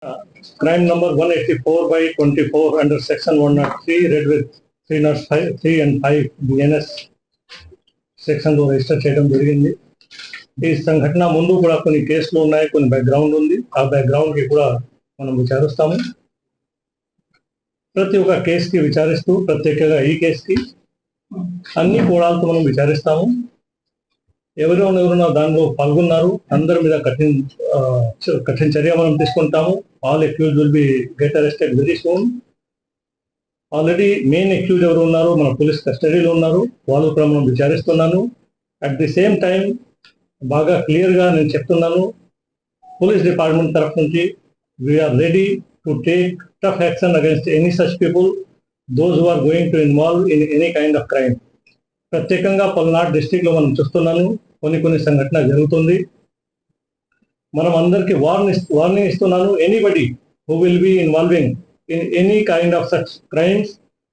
Crime number 184 by 24 under section 103 read with 3 and 5 BNS section లో register చేయడం జరిగింది. ఈ సంఘటన ముందు కూడా కొన్ని కేసులు ఉన్నాయి, కొన్ని బ్యాక్గ్రౌండ్ ఉంది. ఆ బ్యాక్గ్రౌండ్ కి కూడా మనం విచారిస్తాము. ప్రతి ఒక్క కేసుకి విచారిస్తూ ప్రత్యేకంగా ఈ కేసుకి అన్ని కోణాలతో మనం విచారిస్తాము. ఎవరెవరున్నా దానిలో పాల్గొన్నారు అందరి మీద కఠిన చర్య మనం తీసుకుంటాము. All accused will be get arrested very soon. Already main accused ఎవరు ఉన్నారు మన పోలీస్ కస్టడీలో ఉన్నారు, వాళ్ళు కూడా మనం విచారిస్తున్నాను. అట్ ది సేమ్ టైం బాగా క్లియర్గా నేను చెప్తున్నాను, పోలీస్ డిపార్ట్మెంట్ తరఫు నుంచి we are ready to take tough action against any such people those who are going to involve in any kind of crime. ప్రత్యేకంగా పల్నాడు డిస్ట్రిక్ట్లో మనం చూస్తున్నాను కొన్ని సంఘటన జరుగుతుంది. మనం అందరికీ వార్నింగ్ ఇస్తున్నాను. Anybody who will be involving in any kind of such crimes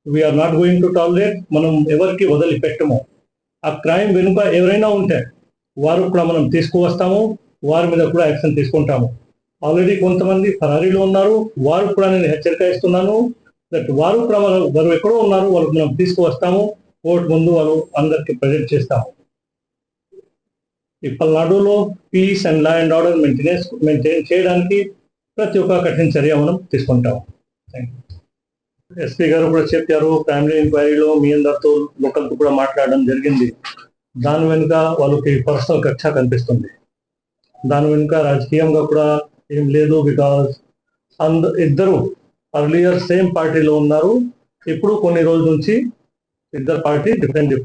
we are not going to tolerate. మనం ఎవరికి వదిలిపెట్టము. ఆ క్రైమ్ వెనుక ఎవరైనా ఉంటే వారు కూడా మనం తీసుకువస్తాము, వారి మీద కూడా యాక్షన్ తీసుకుంటాము. ఆల్రెడీ కొంతమంది ఫరారీలో ఉన్నారు, వారు కూడా నేను హెచ్చరిక ఇస్తున్నాను దట్ వారు కూడా వారు ఎక్కడో ఉన్నారు, వాళ్ళకు మనం తీసుకువస్తాము, కోర్టు ముందు వాళ్ళు అందరికి ప్రజెంట్ చేస్తాము. ఈ పల్నాడులో peace and law and order maintain చేయడానికి ప్రతి ఒక్క కఠిన చర్య మనం తీసుకుంటాము. ఎస్పీ గారు కూడా చెప్పారు, ఫ్యామిలీ ఎంక్వైరీలో మీ అందరితో లోకల్తో కూడా మాట్లాడడం జరిగింది. దాని వెనుక వాళ్ళకి పర్సనల్ కక్ష కనిపిస్తుంది. దాని వెనుక రాజకీయంగా కూడా ఏం లేదు. బికాజ్ ఇద్దరు అర్లియర్ సేమ్ పార్టీలో ఉన్నారు, ఇప్పుడు కొన్ని రోజుల నుంచి ఇద్దరు పార్టీ డిఫరెంట్